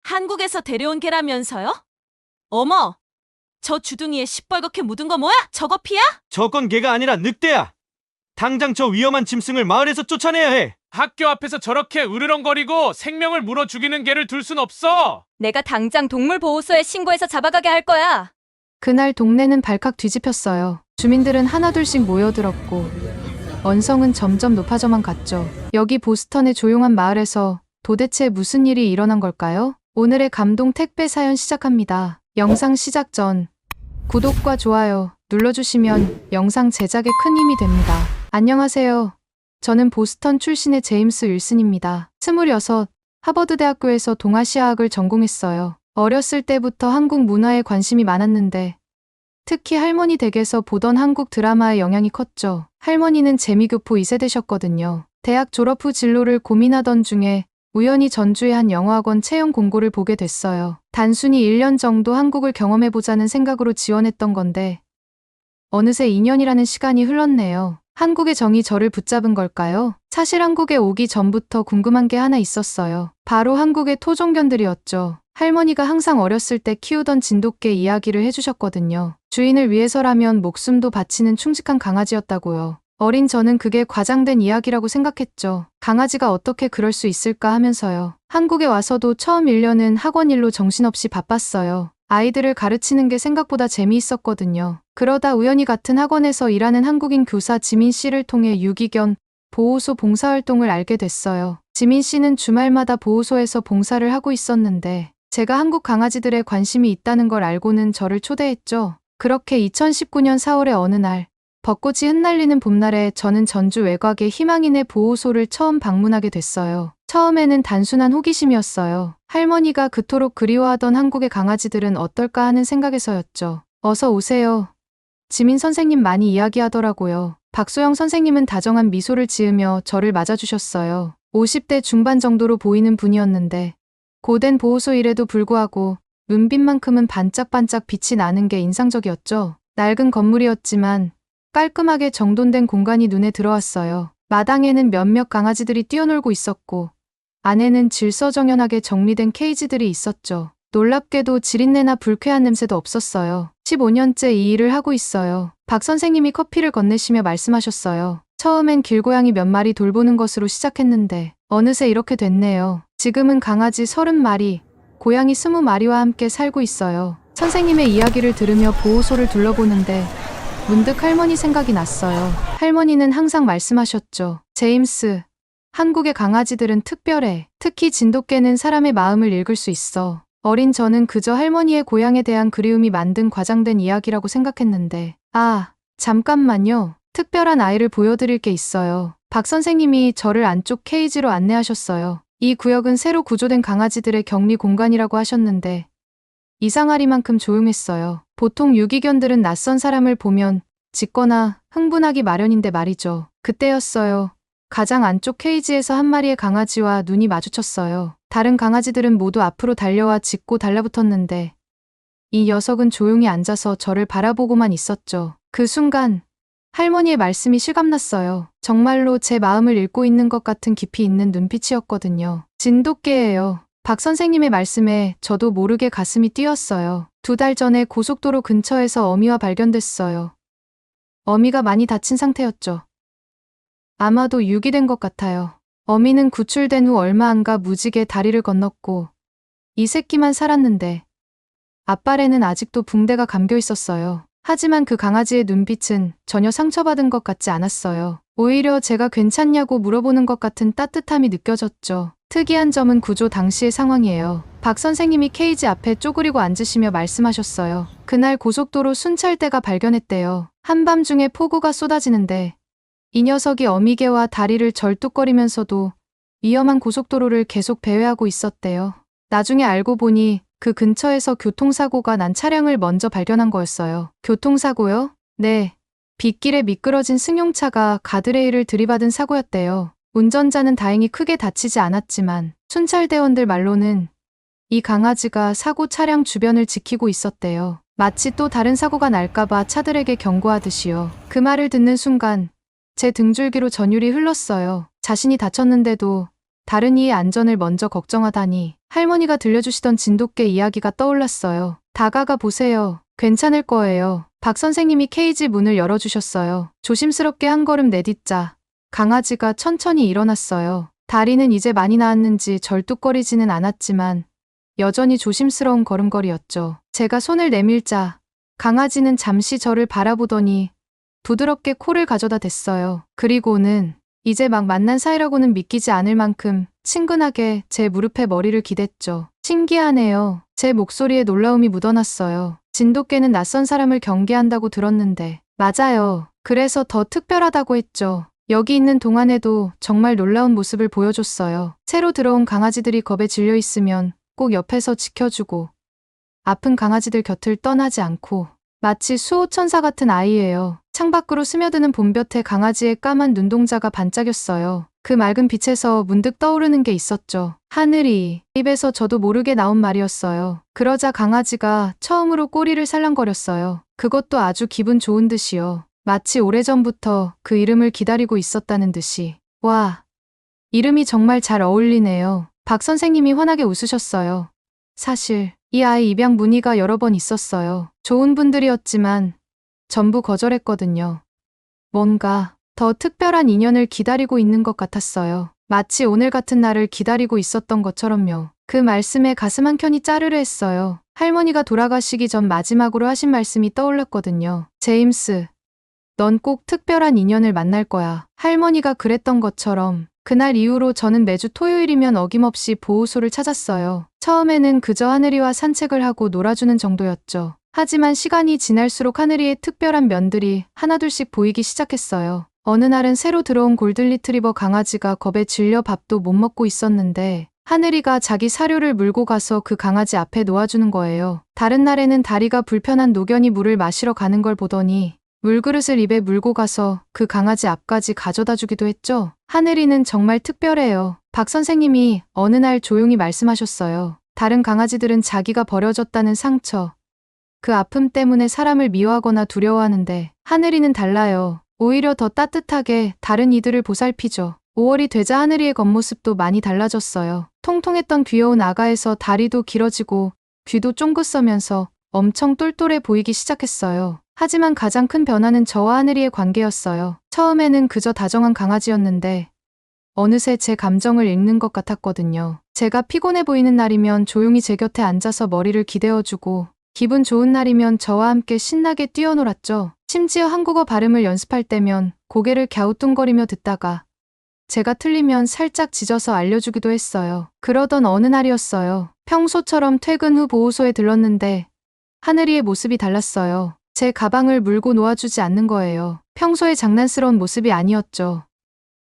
한국에서 데려온 개라면서요? 어머, 저 주둥이에 시뻘겋게 묻은 거 뭐야? 저거 피야? 저건 개가 아니라 늑대야. 당장 저 위험한 짐승을 마을에서 쫓아내야 해. 학교 앞에서 저렇게 으르렁거리고 생명을 물어 죽이는 개를 둘 순 없어. 내가 당장 동물보호소에 신고해서 잡아가게 할 거야. 그날 동네는 발칵 뒤집혔어요. 주민들은 하나둘씩 모여들었고 언성은 점점 높아져만 갔죠. 여기 보스턴의 조용한 마을에서 도대체 무슨 일이 일어난 걸까요? 오늘의 감동 택배 사연 시작합니다. 영상 시작 전 구독과 좋아요 눌러주시면 영상 제작에 큰 힘이 됩니다. 안녕하세요. 저는 보스턴 출신의 제임스 윌슨입니다. 26, 하버드대학교에서 동아시아학을 전공했어요. 어렸을 때부터 한국 문화에 관심이 많았는데 특히 할머니 댁에서 보던 한국 드라마의 영향이 컸죠. 할머니는 재미교포 2세대셨거든요. 대학 졸업 후 진로를 고민하던 중에 우연히 전주의 한 영어학원 채용 공고를 보게 됐어요. 단순히 1년 정도 한국을 경험해보자는 생각으로 지원했던 건데 어느새 2년이라는 시간이 흘렀네요. 한국의 정이 저를 붙잡은 걸까요? 사실 한국에 오기 전부터 궁금한 게 하나 있었어요. 바로 한국의 토종견들이었죠. 할머니가 항상 어렸을 때 키우던 진돗개 이야기를 해주셨거든요. 주인을 위해서라면 목숨도 바치는 충직한 강아지였다고요. 어린 저는 그게 과장된 이야기라고 생각했죠. 강아지가 어떻게 그럴 수 있을까 하면서요. 한국에 와서도 처음 1년은 학원 일로 정신없이 바빴어요. 아이들을 가르치는 게 생각보다 재미있었거든요. 그러다 우연히 같은 학원에서 일하는 한국인 교사 지민 씨를 통해 유기견 보호소 봉사활동을 알게 됐어요. 지민 씨는 주말마다 보호소에서 봉사를 하고 있었는데 제가 한국 강아지들에 관심이 있다는 걸 알고는 저를 초대했죠. 그렇게 2019년 4월의 어느 날 벚꽃이 흩날리는 봄날에 저는 전주 외곽의 희망인의 보호소를 처음 방문하게 됐어요. 처음에는 단순한 호기심이었어요. 할머니가 그토록 그리워하던 한국의 강아지들은 어떨까 하는 생각에서였죠. 어서 오세요. 지민 선생님 많이 이야기하더라고요. 박소영 선생님은 다정한 미소를 지으며 저를 맞아주셨어요. 50대 중반 정도로 보이는 분이었는데 고된 보호소 일에도 불구하고 눈빛만큼은 반짝반짝 빛이 나는 게 인상적이었죠. 낡은 건물이었지만 깔끔하게 정돈된 공간이 눈에 들어왔어요. 마당에는 몇몇 강아지들이 뛰어놀고 있었고 안에는 질서정연하게 정리된 케이지들이 있었죠. 놀랍게도 지린내나 불쾌한 냄새도 없었어요. 15년째 이 일을 하고 있어요. 박 선생님이 커피를 건네시며 말씀하셨어요. 처음엔 길고양이 몇 마리 돌보는 것으로 시작했는데 어느새 이렇게 됐네요. 지금은 강아지 30마리, 고양이 20마리와 함께 살고 있어요. 선생님의 이야기를 들으며 보호소를 둘러보는데 문득 할머니 생각이 났어요. 할머니는 항상 말씀하셨죠. 제임스, 한국의 강아지들은 특별해. 특히 진돗개는 사람의 마음을 읽을 수 있어. 어린 저는 그저 할머니의 고향에 대한 그리움이 만든 과장된 이야기라고 생각했는데 아, 잠깐만요. 특별한 아이를 보여드릴 게 있어요. 박 선생님이 저를 안쪽 케이지로 안내하셨어요. 이 구역은 새로 구조된 강아지들의 격리 공간이라고 하셨는데 이상하리만큼 조용했어요. 보통 유기견들은 낯선 사람을 보면 짖거나 흥분하기 마련인데 말이죠. 그때였어요. 가장 안쪽 케이지에서 한 마리의 강아지와 눈이 마주쳤어요. 다른 강아지들은 모두 앞으로 달려와 짖고 달라붙었는데 이 녀석은 조용히 앉아서 저를 바라보고만 있었죠. 그 순간 할머니의 말씀이 실감났어요. 정말로 제 마음을 읽고 있는 것 같은 깊이 있는 눈빛이었거든요. 진돗개예요. 박 선생님의 말씀에 저도 모르게 가슴이 뛰었어요. 2달 전에 고속도로 근처에서 어미와 발견됐어요. 어미가 많이 다친 상태였죠. 아마도 유기된 것 같아요. 어미는 구출된 후 얼마 안가 무지개 다리를 건넜고 이 새끼만 살았는데 앞발에는 아직도 붕대가 감겨 있었어요. 하지만 그 강아지의 눈빛은 전혀 상처받은 것 같지 않았어요. 오히려 제가 괜찮냐고 물어보는 것 같은 따뜻함이 느껴졌죠. 특이한 점은 구조 당시의 상황이에요. 박 선생님이 케이지 앞에 쪼그리고 앉으시며 말씀하셨어요. 그날 고속도로 순찰대가 발견했대요. 한밤중에 폭우가 쏟아지는데 이 녀석이 어미개와 다리를 절뚝거리면서도 위험한 고속도로를 계속 배회하고 있었대요. 나중에 알고 보니 그 근처에서 교통사고가 난 차량을 먼저 발견한 거였어요. 교통사고요? 네. 빗길에 미끄러진 승용차가 가드레일을 들이받은 사고였대요. 운전자는 다행히 크게 다치지 않았지만 순찰대원들 말로는 이 강아지가 사고 차량 주변을 지키고 있었대요. 마치 또 다른 사고가 날까봐 차들에게 경고하듯이요. 그 말을 듣는 순간 제 등줄기로 전율이 흘렀어요. 자신이 다쳤는데도 다른 이의 안전을 먼저 걱정하다니 할머니가 들려주시던 진돗개 이야기가 떠올랐어요. 다가가 보세요. 괜찮을 거예요. 박 선생님이 케이지 문을 열어주셨어요. 조심스럽게 한 걸음 내딛자 강아지가 천천히 일어났어요. 다리는 이제 많이 나았는지 절뚝거리지는 않았지만 여전히 조심스러운 걸음걸이였죠. 제가 손을 내밀자 강아지는 잠시 저를 바라보더니 부드럽게 코를 가져다 댔어요. 그리고는 이제 막 만난 사이라고는 믿기지 않을 만큼 친근하게 제 무릎에 머리를 기댔죠. 신기하네요. 제 목소리에 놀라움이 묻어났어요. 진돗개는 낯선 사람을 경계한다고 들었는데 맞아요. 그래서 더 특별하다고 했죠. 여기 있는 동안에도 정말 놀라운 모습을 보여줬어요. 새로 들어온 강아지들이 겁에 질려 있으면 꼭 옆에서 지켜주고 아픈 강아지들 곁을 떠나지 않고 마치 수호천사 같은 아이예요. 창밖으로 스며드는 봄볕에 강아지의 까만 눈동자가 반짝였어요. 그 맑은 빛에서 문득 떠오르는 게 있었죠. 하늘이. 입에서 저도 모르게 나온 말이었어요. 그러자 강아지가 처음으로 꼬리를 살랑거렸어요. 그것도 아주 기분 좋은 듯이요. 마치 오래전부터 그 이름을 기다리고 있었다는 듯이. 와, 이름이 정말 잘 어울리네요. 박 선생님이 환하게 웃으셨어요. 사실 이 아이 입양 문의가 여러 번 있었어요. 좋은 분들이었지만 전부 거절했거든요. 뭔가 더 특별한 인연을 기다리고 있는 것 같았어요. 마치 오늘 같은 날을 기다리고 있었던 것처럼요. 그 말씀에 가슴 한켠이 짜르르 했어요. 할머니가 돌아가시기 전 마지막으로 하신 말씀이 떠올랐거든요. 제임스, 넌 꼭 특별한 인연을 만날 거야. 할머니가 그랬던 것처럼 그날 이후로 저는 매주 토요일이면 어김없이 보호소를 찾았어요. 처음에는 그저 하늘이와 산책을 하고 놀아주는 정도였죠. 하지만 시간이 지날수록 하늘이의 특별한 면들이 하나둘씩 보이기 시작했어요. 어느 날은 새로 들어온 골든 리트리버 강아지가 겁에 질려 밥도 못 먹고 있었는데 하늘이가 자기 사료를 물고 가서 그 강아지 앞에 놓아주는 거예요. 다른 날에는 다리가 불편한 노견이 물을 마시러 가는 걸 보더니 물그릇을 입에 물고 가서 그 강아지 앞까지 가져다 주기도 했죠. 하늘이는 정말 특별해요. 박 선생님이 어느 날 조용히 말씀하셨어요. 다른 강아지들은 자기가 버려졌다는 상처, 그 아픔 때문에 사람을 미워하거나 두려워하는데 하늘이는 달라요. 오히려 더 따뜻하게 다른 이들을 보살피죠. 5월이 되자 하늘이의 겉모습도 많이 달라졌어요. 통통했던 귀여운 아가에서 다리도 길어지고 귀도 쫑긋 서면서 엄청 똘똘해 보이기 시작했어요. 하지만 가장 큰 변화는 저와 하늘이의 관계였어요. 처음에는 그저 다정한 강아지였는데 어느새 제 감정을 읽는 것 같았거든요. 제가 피곤해 보이는 날이면 조용히 제 곁에 앉아서 머리를 기대어주고 기분 좋은 날이면 저와 함께 신나게 뛰어놀았죠. 심지어 한국어 발음을 연습할 때면 고개를 갸우뚱거리며 듣다가 제가 틀리면 살짝 짖어서 알려주기도 했어요. 그러던 어느 날이었어요. 평소처럼 퇴근 후 보호소에 들렀는데 하늘이의 모습이 달랐어요. 제 가방을 물고 놓아주지 않는 거예요. 평소의 장난스러운 모습이 아니었죠.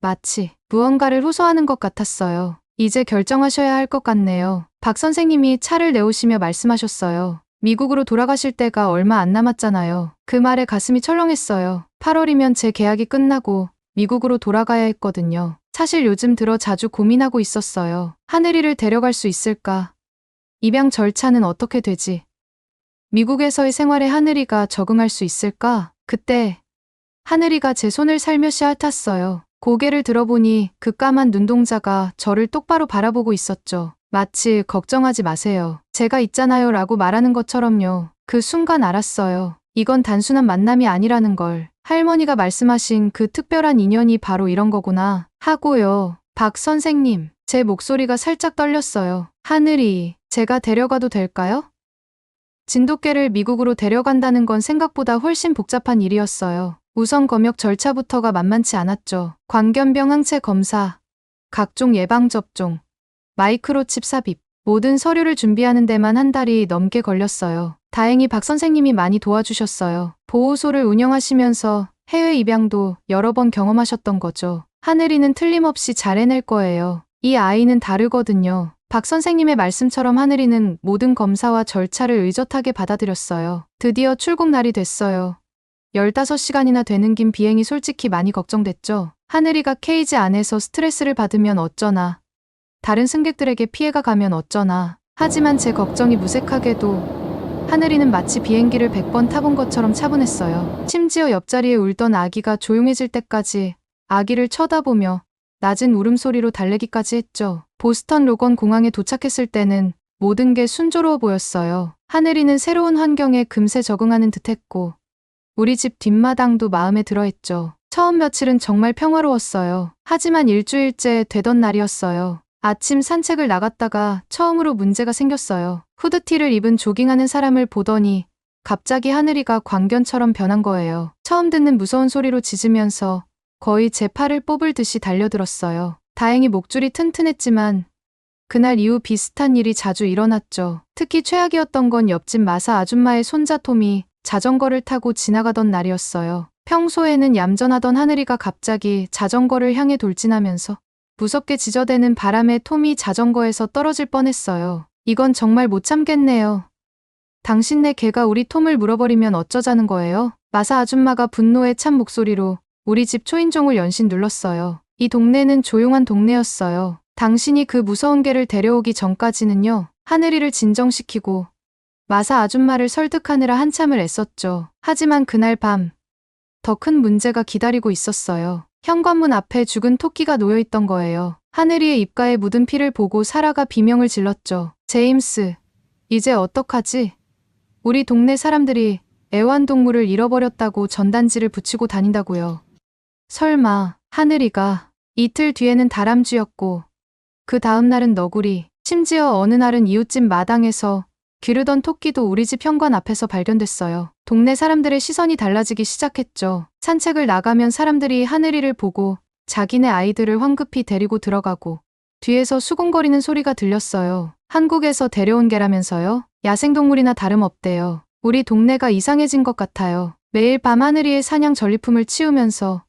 마치 무언가를 호소하는 것 같았어요. 이제 결정하셔야 할 것 같네요. 박 선생님이 차를 내오시며 말씀하셨어요. 미국으로 돌아가실 때가 얼마 안 남았잖아요. 그 말에 가슴이 철렁했어요. 8월이면 제 계약이 끝나고 미국으로 돌아가야 했거든요. 사실 요즘 들어 자주 고민하고 있었어요. 하늘이를 데려갈 수 있을까? 입양 절차는 어떻게 되지? 미국에서의 생활에 하늘이가 적응할 수 있을까? 그때 하늘이가 제 손을 살며시 핥았어요. 고개를 들어보니 그 까만 눈동자가 저를 똑바로 바라보고 있었죠. 마치 걱정하지 마세요. 제가 있잖아요 라고 말하는 것처럼요. 그 순간 알았어요. 이건 단순한 만남이 아니라는 걸. 할머니가 말씀하신 그 특별한 인연이 바로 이런 거구나 하고요. 박 선생님, 제 목소리가 살짝 떨렸어요. 하늘이, 제가 데려가도 될까요? 진돗개를 미국으로 데려간다는 건 생각보다 훨씬 복잡한 일이었어요. 우선 검역 절차부터가 만만치 않았죠. 광견병 항체 검사, 각종 예방접종, 마이크로칩 삽입, 모든 서류를 준비하는 데만 한 달이 넘게 걸렸어요. 다행히 박 선생님이 많이 도와주셨어요. 보호소를 운영하시면서 해외 입양도 여러 번 경험하셨던 거죠. 하늘이는 틀림없이 잘 해낼 거예요. 이 아이는 다르거든요. 박 선생님의 말씀처럼 하늘이는 모든 검사와 절차를 의젓하게 받아들였어요. 드디어 출국 날이 됐어요. 15시간이나 되는 긴 비행이 솔직히 많이 걱정됐죠. 하늘이가 케이지 안에서 스트레스를 받으면 어쩌나. 다른 승객들에게 피해가 가면 어쩌나. 하지만 제 걱정이 무색하게도 하늘이는 마치 비행기를 100번 타본 것처럼 차분했어요. 심지어 옆자리에 울던 아기가 조용해질 때까지 아기를 쳐다보며 낮은 울음소리로 달래기까지 했죠. 보스턴 로건 공항에 도착했을 때는 모든 게 순조로워 보였어요. 하늘이는 새로운 환경에 금세 적응하는 듯했고 우리 집 뒷마당도 마음에 들어했죠. 처음 며칠은 정말 평화로웠어요. 하지만 일주일째 되던 날이었어요. 아침 산책을 나갔다가 처음으로 문제가 생겼어요. 후드티를 입은 조깅하는 사람을 보더니 갑자기 하늘이가 광견처럼 변한 거예요. 처음 듣는 무서운 소리로 짖으면서 거의 제 팔을 뽑을 듯이 달려들었어요. 다행히 목줄이 튼튼했지만 그날 이후 비슷한 일이 자주 일어났죠. 특히 최악이었던 건 옆집 마사 아줌마의 손자 톰이 자전거를 타고 지나가던 날이었어요. 평소에는 얌전하던 하늘이가 갑자기 자전거를 향해 돌진하면서 무섭게 지저대는 바람에 톰이 자전거에서 떨어질 뻔했어요. 이건 정말 못 참겠네요. 당신네 개가 우리 톰을 물어버리면 어쩌자는 거예요? 마사 아줌마가 분노에 찬 목소리로 우리 집 초인종을 연신 눌렀어요. 이 동네는 조용한 동네였어요. 당신이 그 무서운 개를 데려오기 전까지는요. 하늘이를 진정시키고 마사 아줌마를 설득하느라 한참을 애썼죠. 하지만 그날 밤 더 큰 문제가 기다리고 있었어요. 현관문 앞에 죽은 토끼가 놓여있던 거예요. 하늘이의 입가에 묻은 피를 보고 사라가 비명을 질렀죠. 제임스, 이제 어떡하지? 우리 동네 사람들이 애완동물을 잃어버렸다고 전단지를 붙이고 다닌다고요. 설마 하늘이가. 이틀 뒤에는 다람쥐였고 그 다음 날은 너구리, 심지어 어느 날은 이웃집 마당에서 기르던 토끼도 우리 집 현관 앞에서 발견됐어요. 동네 사람들의 시선이 달라지기 시작했죠. 산책을 나가면 사람들이 하늘이를 보고 자기네 아이들을 황급히 데리고 들어가고 뒤에서 수군거리는 소리가 들렸어요. 한국에서 데려온 개라면서요? 야생동물이나 다름없대요. 우리 동네가 이상해진 것 같아요. 매일 밤 하늘이의 사냥 전리품을 치우면서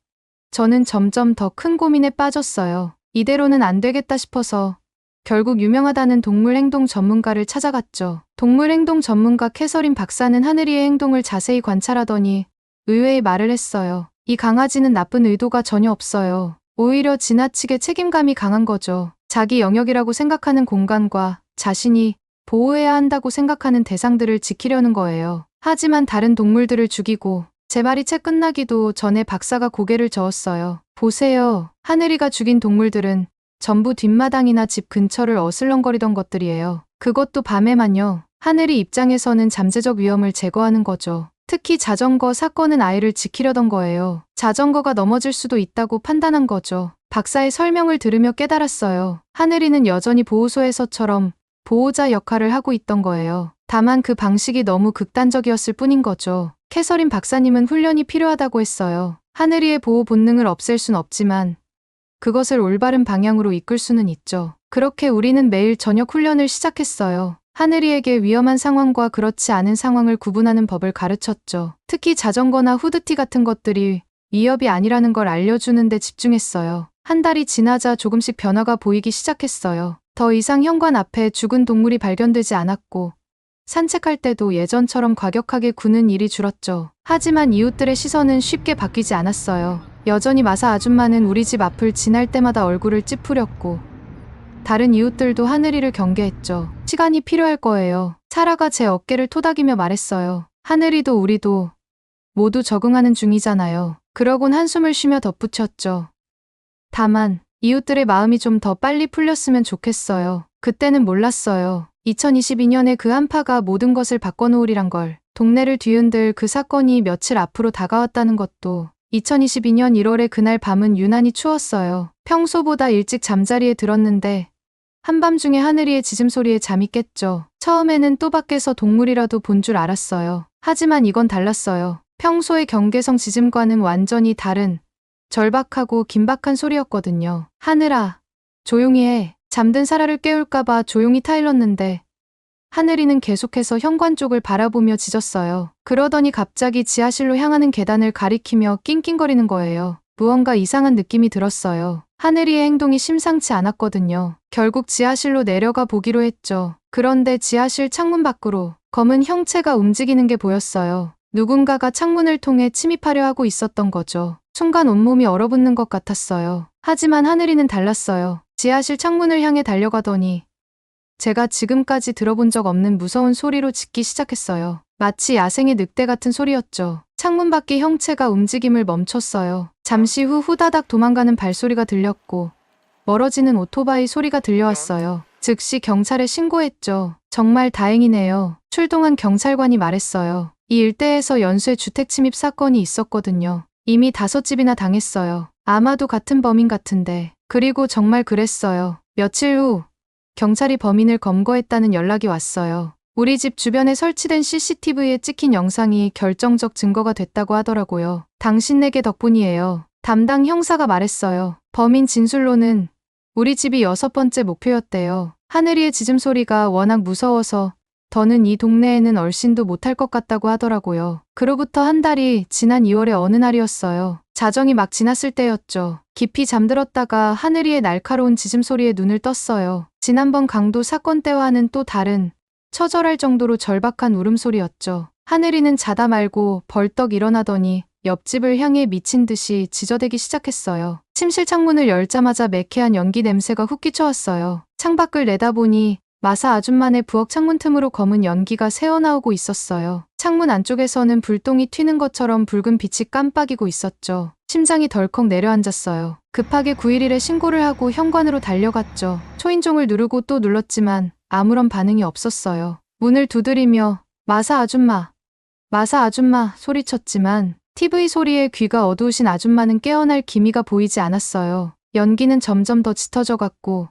저는 점점 더 큰 고민에 빠졌어요. 이대로는 안 되겠다 싶어서 결국 유명하다는 동물 행동 전문가를 찾아갔죠. 동물 행동 전문가 캐서린 박사는 하늘이의 행동을 자세히 관찰하더니 의외의 말을 했어요. 이 강아지는 나쁜 의도가 전혀 없어요. 오히려 지나치게 책임감이 강한 거죠. 자기 영역이라고 생각하는 공간과 자신이 보호해야 한다고 생각하는 대상들을 지키려는 거예요. 하지만 다른 동물들을 죽이고 제 말이 채 끝나기도 전에 박사가 고개를 저었어요. 보세요. 하늘이가 죽인 동물들은 전부 뒷마당이나 집 근처를 어슬렁거리던 것들이에요. 그것도 밤에만요. 하늘이 입장에서는 잠재적 위험을 제거하는 거죠. 특히 자전거 사건은 아이를 지키려던 거예요. 자전거가 넘어질 수도 있다고 판단한 거죠. 박사의 설명을 들으며 깨달았어요. 하늘이는 여전히 보호소에서처럼 보호자 역할을 하고 있던 거예요. 다만 그 방식이 너무 극단적이었을 뿐인 거죠. 캐서린 박사님은 훈련이 필요하다고 했어요. 하늘이의 보호 본능을 없앨 순 없지만 그것을 올바른 방향으로 이끌 수는 있죠. 그렇게 우리는 매일 저녁 훈련을 시작했어요. 하늘이에게 위험한 상황과 그렇지 않은 상황을 구분하는 법을 가르쳤죠. 특히 자전거나 후드티 같은 것들이 위협이 아니라는 걸 알려주는 데 집중했어요. 한 달이 지나자 조금씩 변화가 보이기 시작했어요. 더 이상 현관 앞에 죽은 동물이 발견되지 않았고 산책할 때도 예전처럼 과격하게 구는 일이 줄었죠. 하지만 이웃들의 시선은 쉽게 바뀌지 않았어요. 여전히 마사 아줌마는 우리 집 앞을 지날 때마다 얼굴을 찌푸렸고 다른 이웃들도 하늘이를 경계했죠. 시간이 필요할 거예요. 사라가 제 어깨를 토닥이며 말했어요. 하늘이도 우리도 모두 적응하는 중이잖아요. 그러곤 한숨을 쉬며 덧붙였죠. 다만 이웃들의 마음이 좀 더 빨리 풀렸으면 좋겠어요. 그때는 몰랐어요. 2022년에 그 한파가 모든 것을 바꿔놓으리란 걸. 동네를 뒤흔들 그 사건이 며칠 앞으로 다가왔다는 것도. 2022년 1월에 그날 밤은 유난히 추웠어요. 평소보다 일찍 잠자리에 들었는데 한밤중에 하늘이의 짖음소리에 잠이 깼죠. 처음에는 또 밖에서 동물이라도 본 줄 알았어요. 하지만 이건 달랐어요. 평소의 경계성 짖음과는 완전히 다른 절박하고 긴박한 소리였거든요. 하늘아, 조용히 해. 잠든 사라를 깨울까봐 조용히 타일렀는데 하늘이는 계속해서 현관 쪽을 바라보며 짖었어요. 그러더니 갑자기 지하실로 향하는 계단을 가리키며 낑낑거리는 거예요. 무언가 이상한 느낌이 들었어요. 하늘이의 행동이 심상치 않았거든요. 결국 지하실로 내려가 보기로 했죠. 그런데 지하실 창문 밖으로 검은 형체가 움직이는 게 보였어요. 누군가가 창문을 통해 침입하려 하고 있었던 거죠. 순간 온몸이 얼어붙는 것 같았어요. 하지만 하늘이는 달랐어요. 지하실 창문을 향해 달려가더니 제가 지금까지 들어본 적 없는 무서운 소리로 짖기 시작했어요. 마치 야생의 늑대 같은 소리였죠. 창문 밖의 형체가 움직임을 멈췄어요. 잠시 후 후다닥 도망가는 발소리가 들렸고 멀어지는 오토바이 소리가 들려왔어요. 즉시 경찰에 신고했죠. 정말 다행이네요. 출동한 경찰관이 말했어요. 이 일대에서 연쇄 주택 침입 사건이 있었거든요. 이미 5집이나 당했어요. 아마도 같은 범인 같은데. 그리고 정말 그랬어요. 며칠 후 경찰이 범인을 검거했다는 연락이 왔어요. 우리 집 주변에 설치된 CCTV에 찍힌 영상이 결정적 증거가 됐다고 하더라고요. 당신네게 덕분이에요. 담당 형사가 말했어요. 범인 진술로는 우리 집이 6번째 목표였대요. 하늘이의 짖음소리가 워낙 무서워서 더는 이 동네에는 얼씬도 못할 것 같다고 하더라고요. 그로부터 한 달이 지난 2월의 어느 날이었어요. 자정이 막 지났을 때였죠. 깊이 잠들었다가 하늘이의 날카로운 짖음소리에 눈을 떴어요. 지난번 강도 사건 때와는 또 다른 처절할 정도로 절박한 울음소리였죠. 하늘이는 자다 말고 벌떡 일어나더니 옆집을 향해 미친 듯이 짖어대기 시작했어요. 침실 창문을 열자마자 매캐한 연기 냄새가 훅 끼쳐왔어요. 창밖을 내다보니 마사 아줌마네 부엌 창문 틈으로 검은 연기가 새어나오고 있었어요. 창문 안쪽에서는 불똥이 튀는 것처럼 붉은 빛이 깜빡이고 있었죠. 심장이 덜컥 내려앉았어요. 급하게 911에 신고를 하고 현관으로 달려갔죠. 초인종을 누르고 또 눌렀지만 아무런 반응이 없었어요. 문을 두드리며 마사 아줌마 소리쳤지만 TV 소리에 귀가 어두우신 아줌마는 깨어날 기미가 보이지 않았어요. 연기는 점점 더 짙어져 갔고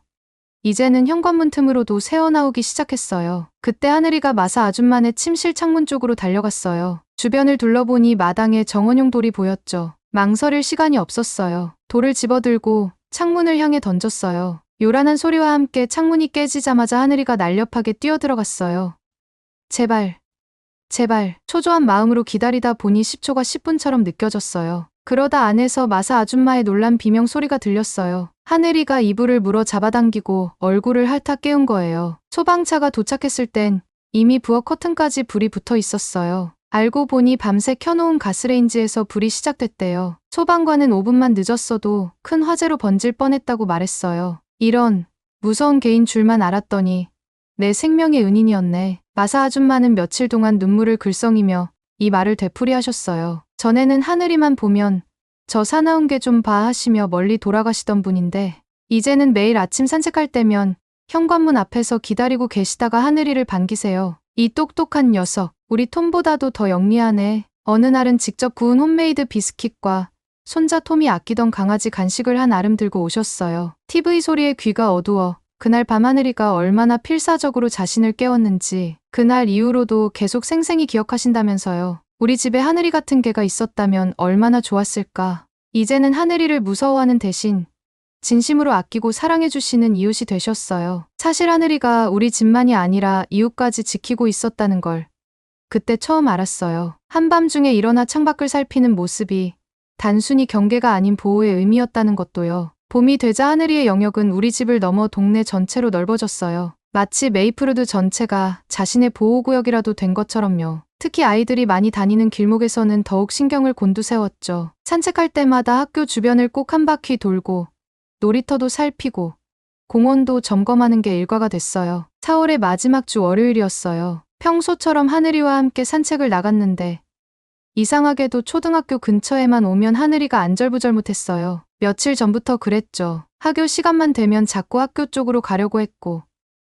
이제는 현관문 틈으로도 새어나오기 시작했어요. 그때 하늘이가 마사 아줌마네 침실 창문 쪽으로 달려갔어요. 주변을 둘러보니 마당에 정원용 돌이 보였죠. 망설일 시간이 없었어요. 돌을 집어들고 창문을 향해 던졌어요. 요란한 소리와 함께 창문이 깨지자마자 하늘이가 날렵하게 뛰어들어갔어요. 제발. 초조한 마음으로 기다리다 보니 10초가 10분처럼 느껴졌어요. 그러다 안에서 마사 아줌마의 놀란 비명 소리가 들렸어요. 하늘이가 이불을 물어 잡아당기고 얼굴을 핥아 깨운 거예요. 소방차가 도착했을 땐 이미 부엌 커튼까지 불이 붙어 있었어요. 알고 보니 밤새 켜놓은 가스레인지에서 불이 시작됐대요. 소방관은 5분만 늦었어도 큰 화재로 번질 뻔했다고 말했어요. 이런 무서운 개인 줄만 알았더니 내 생명의 은인이었네. 마사 아줌마는 며칠 동안 눈물을 글썽이며 이 말을 되풀이하셨어요. 전에는 하늘이만 보면 저 사나운 게 좀 봐 하시며 멀리 돌아가시던 분인데 이제는 매일 아침 산책할 때면 현관문 앞에서 기다리고 계시다가 하늘이를 반기세요. 이 똑똑한 녀석, 우리 톰보다도 더 영리하네. 어느 날은 직접 구운 홈메이드 비스킷과 손자 톰이 아끼던 강아지 간식을 한 알음 들고 오셨어요. TV 소리에 귀가 어두워 그날 밤 하늘이가 얼마나 필사적으로 자신을 깨웠는지 그날 이후로도 계속 생생히 기억하신다면서요. 우리 집에 하늘이 같은 개가 있었다면 얼마나 좋았을까. 이제는 하늘이를 무서워하는 대신 진심으로 아끼고 사랑해주시는 이웃이 되셨어요. 사실 하늘이가 우리 집만이 아니라 이웃까지 지키고 있었다는 걸 그때 처음 알았어요. 한밤중에 일어나 창밖을 살피는 모습이 단순히 경계가 아닌 보호의 의미였다는 것도요. 봄이 되자 하늘이의 영역은 우리 집을 넘어 동네 전체로 넓어졌어요. 마치 메이플우드 전체가 자신의 보호구역이라도 된 것처럼요. 특히 아이들이 많이 다니는 길목에서는 더욱 신경을 곤두세웠죠. 산책할 때마다 학교 주변을 꼭 한 바퀴 돌고 놀이터도 살피고 공원도 점검하는 게 일과가 됐어요. 4월의 마지막 주 월요일이었어요. 평소처럼 하늘이와 함께 산책을 나갔는데 이상하게도 초등학교 근처에만 오면 하늘이가 안절부절 못했어요. 며칠 전부터 그랬죠. 학교 시간만 되면 자꾸 학교 쪽으로 가려고 했고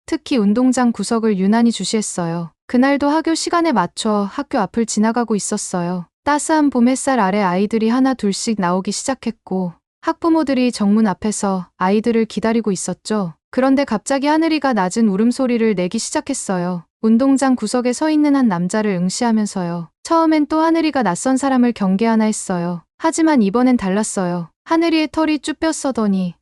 특히 운동장 구석을 유난히 주시했어요. 그날도 학교 시간에 맞춰 학교 앞을 지나가고 있었어요. 따스한 봄 햇살 아래 아이들이 하나 둘씩 나오기 시작했고 학부모들이 정문 앞에서 아이들을 기다리고 있었죠. 그런데 갑자기 하늘이가 낮은 울음소리를 내기 시작했어요. 운동장 구석에 서 있는 한 남자를 응시하면서요. 처음엔 또 하늘이가 낯선 사람을 경계하나 했어요. 하지만 이번엔 달랐어요. 하늘이의 털이 쭈뼛서더니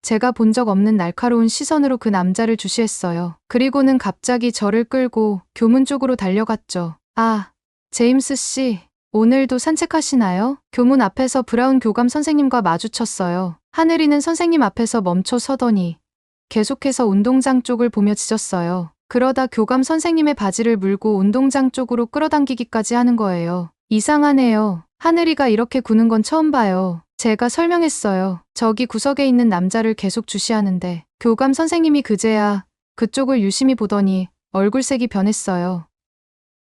제가 본 적 없는 날카로운 시선으로 그 남자를 주시했어요. 그리고는 갑자기 저를 끌고 교문 쪽으로 달려갔죠. 아, 제임스 씨, 오늘도 산책하시나요? 교문 앞에서 브라운 교감 선생님과 마주쳤어요. 하늘이는 선생님 앞에서 멈춰 서더니 계속해서 운동장 쪽을 보며 짖었어요. 그러다 교감 선생님의 바지를 물고 운동장 쪽으로 끌어당기기까지 하는 거예요. 이상하네요. 하늘이가 이렇게 구는 건 처음 봐요. 제가 설명했어요. 저기 구석에 있는 남자를 계속 주시하는데 교감 선생님이 그제야 그쪽을 유심히 보더니 얼굴색이 변했어요.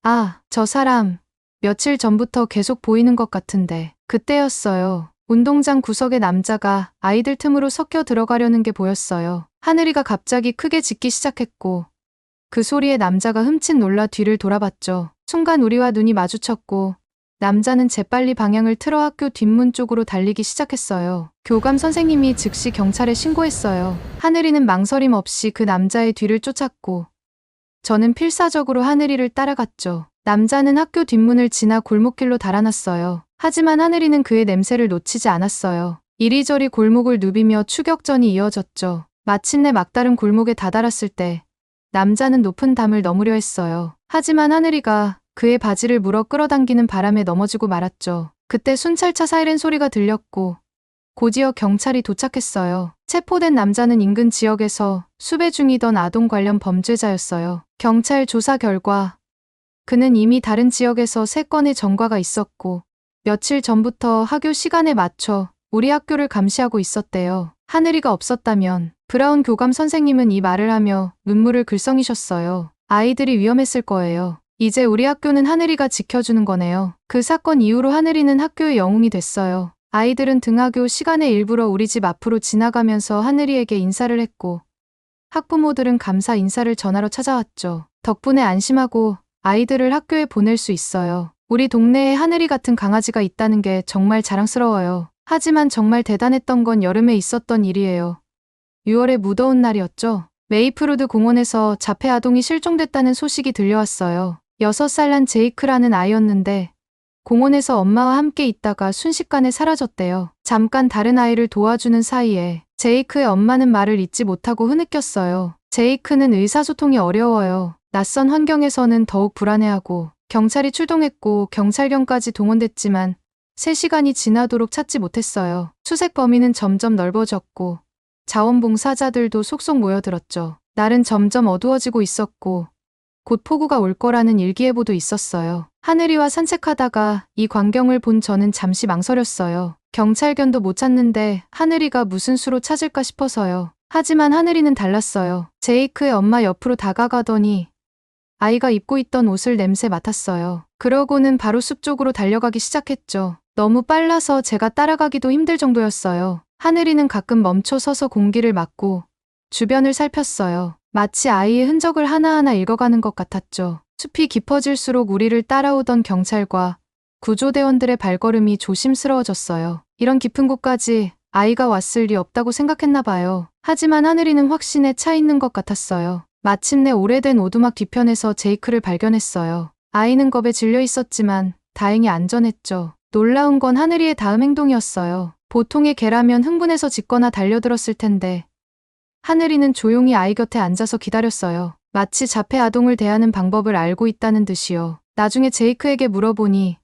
아, 저 사람 며칠 전부터 계속 보이는 것 같은데 그때였어요. 운동장 구석에 남자가 아이들 틈으로 섞여 들어가려는 게 보였어요. 하늘이가 갑자기 크게 짖기 시작했고 그 소리에 남자가 흠칫 놀라 뒤를 돌아봤죠. 순간 우리와 눈이 마주쳤고 남자는 재빨리 방향을 틀어 학교 뒷문 쪽으로 달리기 시작했어요. 교감 선생님이 즉시 경찰에 신고했어요. 하늘이는 망설임 없이 그 남자의 뒤를 쫓았고 저는 필사적으로 하늘이를 따라갔죠. 남자는 학교 뒷문을 지나 골목길로 달아났어요. 하지만 하늘이는 그의 냄새를 놓치지 않았어요. 이리저리 골목을 누비며 추격전이 이어졌죠. 마침내 막다른 골목에 다다랐을 때 남자는 높은 담을 넘으려 했어요. 하지만 하늘이가 그의 바지를 물어 끌어당기는 바람에 넘어지고 말았죠. 그때 순찰차 사이렌 소리가 들렸고 곧이어 경찰이 도착했어요. 체포된 남자는 인근 지역에서 수배 중이던 아동 관련 범죄자였어요. 경찰 조사 결과 그는 이미 다른 지역에서 3건의 전과가 있었고 며칠 전부터 학교 시간에 맞춰 우리 학교를 감시하고 있었대요. 하늘이가 없었다면 브라운 교감 선생님은 이 말을 하며 눈물을 글썽이셨어요. 아이들이 위험했을 거예요. 이제 우리 학교는 하늘이가 지켜주는 거네요. 그 사건 이후로 하늘이는 학교의 영웅이 됐어요. 아이들은 등하교 시간에 일부러 우리 집 앞으로 지나가면서 하늘이에게 인사를 했고 학부모들은 감사 인사를 전하러 찾아왔죠. 덕분에 안심하고 아이들을 학교에 보낼 수 있어요. 우리 동네에 하늘이 같은 강아지가 있다는 게 정말 자랑스러워요. 하지만 정말 대단했던 건 여름에 있었던 일이에요. 6월의 무더운 날이었죠. 메이플우드 공원에서 자폐 아동이 실종됐다는 소식이 들려왔어요. 6살 난 제이크라는 아이였는데 공원에서 엄마와 함께 있다가 순식간에 사라졌대요. 잠깐 다른 아이를 도와주는 사이에 제이크의 엄마는 말을 잇지 못하고 흐느꼈어요. 제이크는 의사소통이 어려워요. 낯선 환경에서는 더욱 불안해하고 경찰이 출동했고 경찰견까지 동원됐지만 3시간이 지나도록 찾지 못했어요. 수색 범위는 점점 넓어졌고 자원봉사자들도 속속 모여들었죠. 날은 점점 어두워지고 있었고 곧 폭우가 올 거라는 일기예보도 있었어요. 하늘이와 산책하다가 이 광경을 본 저는 잠시 망설였어요. 경찰견도 못 찾는데 하늘이가 무슨 수로 찾을까 싶어서요. 하지만 하늘이는 달랐어요. 제이크의 엄마 옆으로 다가가더니 아이가 입고 있던 옷을 냄새 맡았어요. 그러고는 바로 숲 쪽으로 달려가기 시작했죠. 너무 빨라서 제가 따라가기도 힘들 정도였어요. 하늘이는 가끔 멈춰 서서 공기를 맡고 주변을 살폈어요. 마치 아이의 흔적을 하나하나 읽어가는 것 같았죠. 숲이 깊어질수록 우리를 따라오던 경찰과 구조대원들의 발걸음이 조심스러워졌어요. 이런 깊은 곳까지 아이가 왔을 리 없다고 생각했나 봐요. 하지만 하늘이는 확신에 차 있는 것 같았어요. 마침내 오래된 오두막 뒤편에서 제이크를 발견했어요. 아이는 겁에 질려 있었지만 다행히 안전했죠. 놀라운 건 하늘이의 다음 행동이었어요. 보통의 개라면 흥분해서 짖거나 달려들었을 텐데 하늘이는 조용히 아이 곁에 앉아서 기다렸어요. 마치 자폐 아동을 대하는 방법을 알고 있다는 듯이요. 나중에 제이크에게 물어보니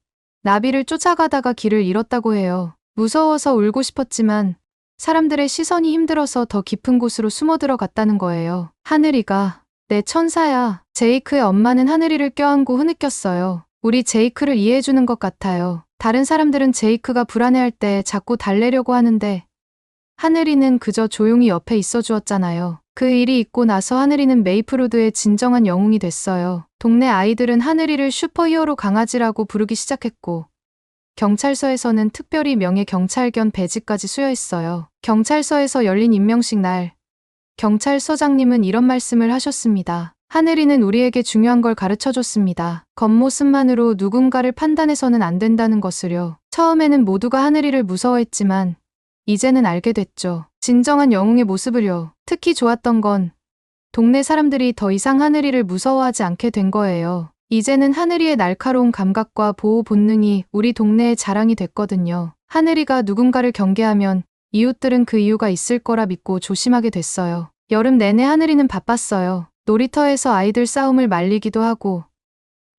나비를 쫓아가다가 길을 잃었다고 해요. 무서워서 울고 싶었지만 사람들의 시선이 힘들어서 더 깊은 곳으로 숨어 들어갔다는 거예요. 하늘이가 내 천사야. 제이크의 엄마는 하늘이를 껴안고 흐느꼈어요. 우리 제이크를 이해해주는 것 같아요. 다른 사람들은 제이크가 불안해할 때 자꾸 달래려고 하는데 하늘이는 그저 조용히 옆에 있어 주었잖아요. 그 일이 있고 나서 하늘이는 메이플우드의 진정한 영웅이 됐어요. 동네 아이들은 하늘이를 슈퍼히어로 강아지라고 부르기 시작했고 경찰서에서는 특별히 명예경찰견 배지까지 수여했어요. 경찰서에서 열린 임명식 날 경찰서장님은 이런 말씀을 하셨습니다. 하늘이는 우리에게 중요한 걸 가르쳐줬습니다. 겉모습만으로 누군가를 판단해서는 안 된다는 것을요. 처음에는 모두가 하늘이를 무서워했지만 이제는 알게 됐죠. 진정한 영웅의 모습을요. 특히 좋았던 건 동네 사람들이 더 이상 하늘이를 무서워하지 않게 된 거예요. 이제는 하늘이의 날카로운 감각과 보호 본능이 우리 동네의 자랑이 됐거든요. 하늘이가 누군가를 경계하면 이웃들은 그 이유가 있을 거라 믿고 조심하게 됐어요. 여름 내내 하늘이는 바빴어요. 놀이터에서 아이들 싸움을 말리기도 하고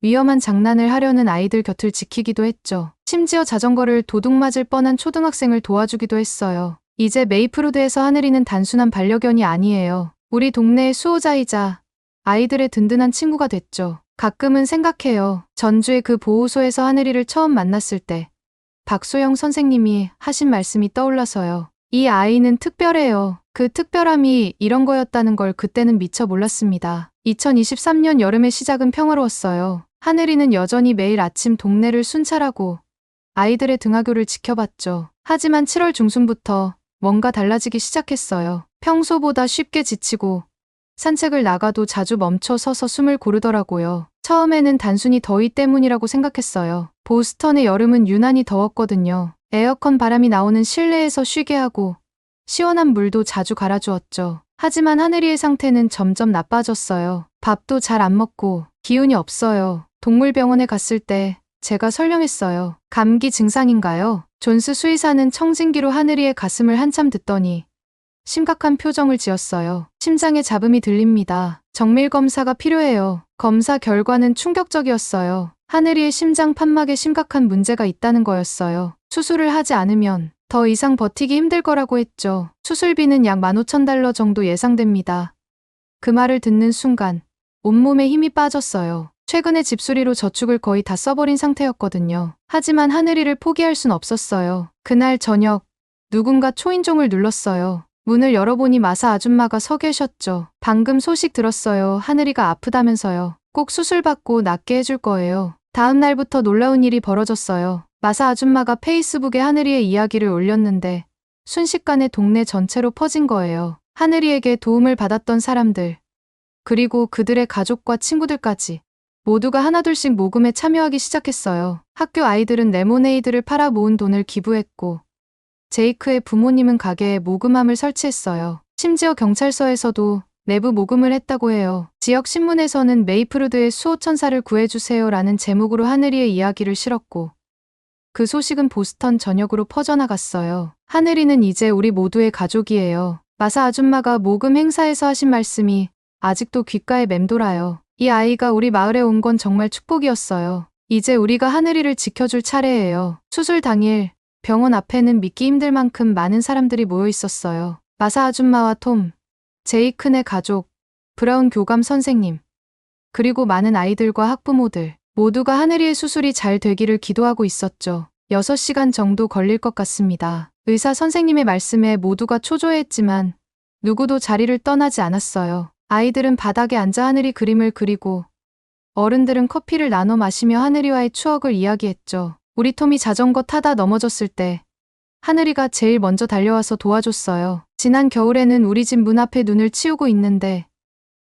위험한 장난을 하려는 아이들 곁을 지키기도 했죠. 심지어 자전거를 도둑 맞을 뻔한 초등학생을 도와주기도 했어요. 이제 메이플우드에서 하늘이는 단순한 반려견이 아니에요. 우리 동네의 수호자이자 아이들의 든든한 친구가 됐죠. 가끔은 생각해요. 전주의 그 보호소에서 하늘이를 처음 만났을 때 박소영 선생님이 하신 말씀이 떠올라서요. 이 아이는 특별해요. 그 특별함이 이런 거였다는 걸 그때는 미처 몰랐습니다. 2023년 여름의 시작은 평화로웠어요. 하늘이는 여전히 매일 아침 동네를 순찰하고 아이들의 등하교를 지켜봤죠. 하지만 7월 중순부터 뭔가 달라지기 시작했어요. 평소보다 쉽게 지치고 산책을 나가도 자주 멈춰 서서 숨을 고르더라고요. 처음에는 단순히 더위 때문이라고 생각했어요. 보스턴의 여름은 유난히 더웠거든요. 에어컨 바람이 나오는 실내에서 쉬게 하고 시원한 물도 자주 갈아주었죠. 하지만 하늘이의 상태는 점점 나빠졌어요. 밥도 잘 안 먹고 기운이 없어요. 동물병원에 갔을 때 제가 설명했어요. 감기 증상인가요? 존스 수의사는 청진기로 하늘이의 가슴을 한참 듣더니 심각한 표정을 지었어요. 심장에 잡음이 들립니다. 정밀 검사가 필요해요. 검사 결과는 충격적이었어요. 하늘이의 심장 판막에 심각한 문제가 있다는 거였어요. 수술을 하지 않으면 더 이상 버티기 힘들 거라고 했죠. 수술비는 약 15,000달러 정도 예상됩니다. 그 말을 듣는 순간 온몸에 힘이 빠졌어요. 최근에 집수리로 저축을 거의 다 써버린 상태였거든요. 하지만 하늘이를 포기할 순 없었어요. 그날 저녁 누군가 초인종을 눌렀어요. 문을 열어보니 마사 아줌마가 서 계셨죠. 방금 소식 들었어요. 하늘이가 아프다면서요. 꼭 수술받고 낫게 해줄 거예요. 다음 날부터 놀라운 일이 벌어졌어요. 마사 아줌마가 페이스북에 하늘이의 이야기를 올렸는데 순식간에 동네 전체로 퍼진 거예요. 하늘이에게 도움을 받았던 사람들, 그리고 그들의 가족과 친구들까지 모두가 하나둘씩 모금에 참여하기 시작했어요. 학교 아이들은 레모네이드를 팔아 모은 돈을 기부했고 제이크의 부모님은 가게에 모금함을 설치했어요. 심지어 경찰서에서도 내부 모금을 했다고 해요. 지역 신문에서는 메이플우드의 수호천사를 구해주세요라는 제목으로 하늘이의 이야기를 실었고 그 소식은 보스턴 전역으로 퍼져나갔어요. 하늘이는 이제 우리 모두의 가족이에요. 마사 아줌마가 모금 행사에서 하신 말씀이 아직도 귓가에 맴돌아요. 이 아이가 우리 마을에 온 건 정말 축복이었어요. 이제 우리가 하늘이를 지켜줄 차례예요. 수술 당일 병원 앞에는 믿기 힘들 만큼 많은 사람들이 모여 있었어요. 마사 아줌마와 톰, 제이큰의 가족, 브라운 교감 선생님, 그리고 많은 아이들과 학부모들 모두가 하늘이의 수술이 잘 되기를 기도하고 있었죠. 6시간 정도 걸릴 것 같습니다. 의사 선생님의 말씀에 모두가 초조해했지만 누구도 자리를 떠나지 않았어요. 아이들은 바닥에 앉아 하늘이 그림을 그리고 어른들은 커피를 나눠 마시며 하늘이와의 추억을 이야기했죠. 우리 톰이 자전거 타다 넘어졌을 때 하늘이가 제일 먼저 달려와서 도와줬어요. 지난 겨울에는 우리 집 문 앞에 눈을 치우고 있는데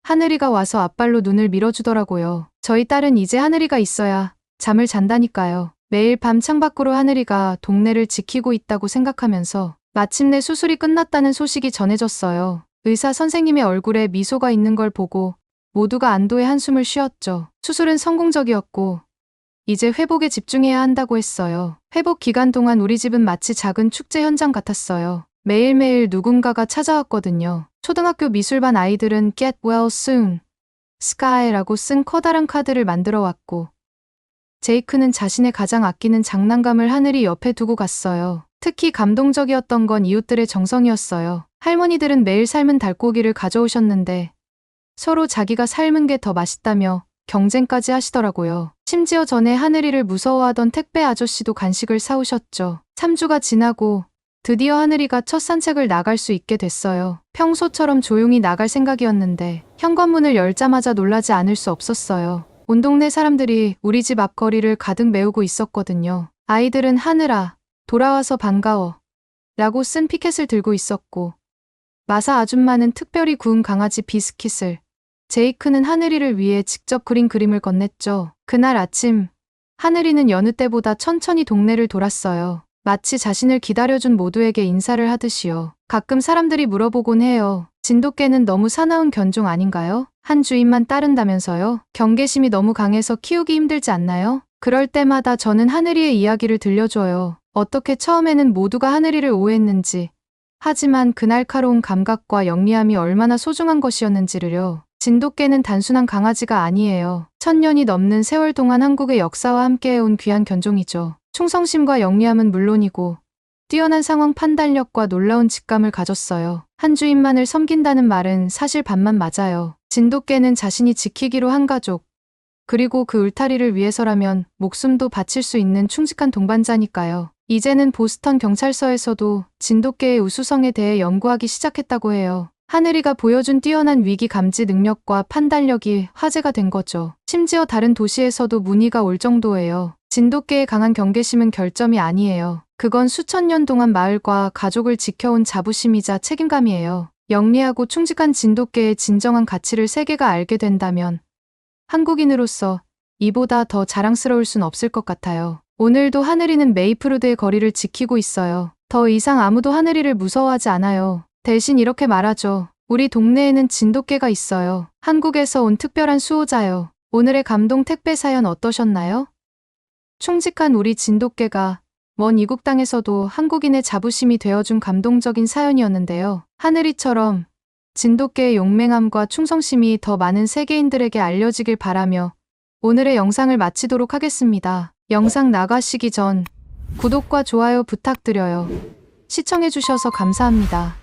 하늘이가 와서 앞발로 눈을 밀어주더라고요. 저희 딸은 이제 하늘이가 있어야 잠을 잔다니까요. 매일 밤 창밖으로 하늘이가 동네를 지키고 있다고 생각하면서 마침내 수술이 끝났다는 소식이 전해졌어요. 의사 선생님의 얼굴에 미소가 있는 걸 보고 모두가 안도의 한숨을 쉬었죠. 수술은 성공적이었고 이제 회복에 집중해야 한다고 했어요. 회복 기간 동안 우리 집은 마치 작은 축제 현장 같았어요. 매일매일 누군가가 찾아왔거든요. 초등학교 미술반 아이들은 Get Well Soon, Sky라고 쓴 커다란 카드를 만들어 왔고 제이크는 자신의 가장 아끼는 장난감을 하늘이 옆에 두고 갔어요. 특히 감동적이었던 건 이웃들의 정성이었어요. 할머니들은 매일 삶은 닭고기를 가져오셨는데 서로 자기가 삶은 게 더 맛있다며 경쟁까지 하시더라고요. 심지어 전에 하늘이를 무서워하던 택배 아저씨도 간식을 사오셨죠. 3주가 지나고 드디어 하늘이가 첫 산책을 나갈 수 있게 됐어요. 평소처럼 조용히 나갈 생각이었는데 현관문을 열자마자 놀라지 않을 수 없었어요. 온 동네 사람들이 우리 집 앞거리를 가득 메우고 있었거든요. 아이들은 하늘아, 돌아와서 반가워 라고 쓴 피켓을 들고 있었고 마사 아줌마는 특별히 구운 강아지 비스킷을, 제이크는 하늘이를 위해 직접 그린 그림을 건넸죠. 그날 아침 하늘이는 여느 때보다 천천히 동네를 돌았어요. 마치 자신을 기다려준 모두에게 인사를 하듯이요. 가끔 사람들이 물어보곤 해요. 진돗개는 너무 사나운 견종 아닌가요? 한 주인만 따른다면서요? 경계심이 너무 강해서 키우기 힘들지 않나요? 그럴 때마다 저는 하늘이의 이야기를 들려줘요. 어떻게 처음에는 모두가 하늘이를 오해했는지, 하지만 그 날카로운 감각과 영리함이 얼마나 소중한 것이었는지를요. 진돗개는 단순한 강아지가 아니에요. 1000년이 넘는 세월 동안 한국의 역사와 함께해온 귀한 견종이죠. 충성심과 영리함은 물론이고 뛰어난 상황 판단력과 놀라운 직감을 가졌어요. 한 주인만을 섬긴다는 말은 사실 반만 맞아요. 진돗개는 자신이 지키기로 한 가족, 그리고 그 울타리를 위해서라면 목숨도 바칠 수 있는 충직한 동반자니까요. 이제는 보스턴 경찰서에서도 진돗개의 우수성에 대해 연구하기 시작했다고 해요. 하늘이가 보여준 뛰어난 위기 감지 능력과 판단력이 화제가 된 거죠. 심지어 다른 도시에서도 문의가 올 정도예요. 진돗개의 강한 경계심은 결점이 아니에요. 그건 수천 년 동안 마을과 가족을 지켜온 자부심이자 책임감이에요. 영리하고 충직한 진돗개의 진정한 가치를 세계가 알게 된다면 한국인으로서 이보다 더 자랑스러울 순 없을 것 같아요. 오늘도 하늘이는 메이플우드의 거리를 지키고 있어요. 더 이상 아무도 하늘이를 무서워하지 않아요. 대신 이렇게 말하죠. 우리 동네에는 진돗개가 있어요. 한국에서 온 특별한 수호자요. 오늘의 감동 택배 사연 어떠셨나요? 충직한 우리 진돗개가 먼 이국 땅에서도 한국인의 자부심이 되어준 감동적인 사연이었는데요. 하늘이처럼 진돗개의 용맹함과 충성심이 더 많은 세계인들에게 알려지길 바라며 오늘의 영상을 마치도록 하겠습니다. 영상 나가시기 전 구독과 좋아요 부탁드려요. 시청해주셔서 감사합니다.